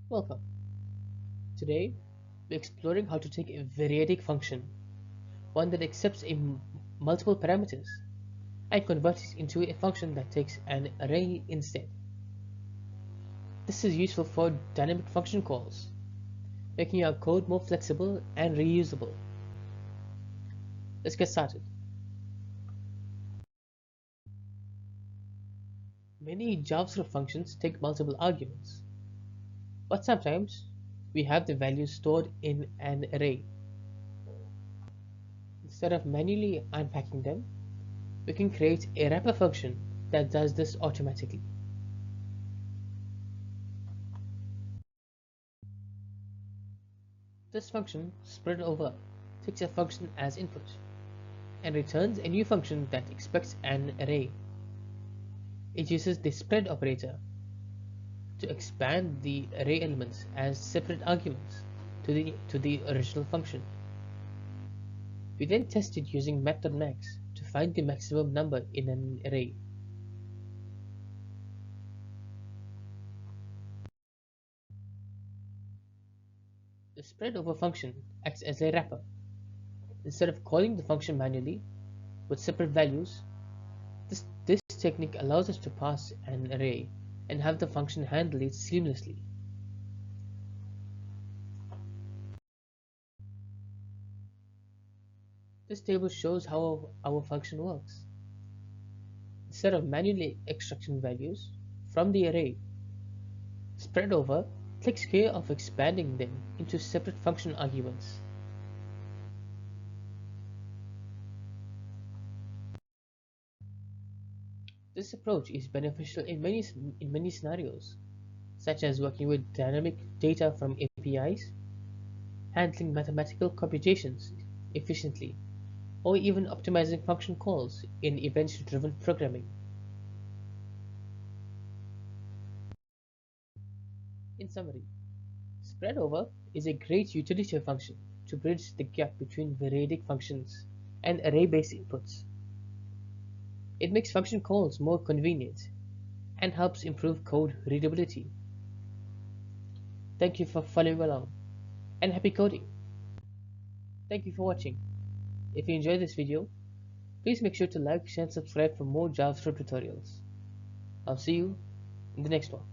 Welcome. Today, we're exploring how to take a variadic function, one that accepts multiple parameters, and converts it into a function that takes an array instead. This is useful for dynamic function calls, making our code more flexible and reusable. Let's get started. Many JavaScript functions take multiple arguments, but sometimes we have the values stored in an array. Instead of manually unpacking them, we can create a wrapper function that does this automatically. This function, spread over, takes a function as input and returns a new function that expects an array. It uses the spread operator to expand the array elements as separate arguments to the original function. We then test it using math.max to find the maximum number in an array. The spread over function acts as a wrapper. Instead of calling the function manually with separate values, this technique allows us to pass an array and have the function handle it seamlessly. This table shows how our function works. Instead of manually extracting values from the array, spread over takes care of expanding them into separate function arguments. This approach is beneficial in many scenarios, such as working with dynamic data from APIs, handling mathematical computations efficiently, or even optimizing function calls in event-driven programming. In summary, spread over is a great utility function to bridge the gap between variadic functions and array-based inputs. It makes function calls more convenient and helps improve code readability. Thank you for following along, and happy coding! Thank you for watching. If you enjoyed this video, please make sure to like, share and subscribe for more JavaScript tutorials. I'll see you in the next one.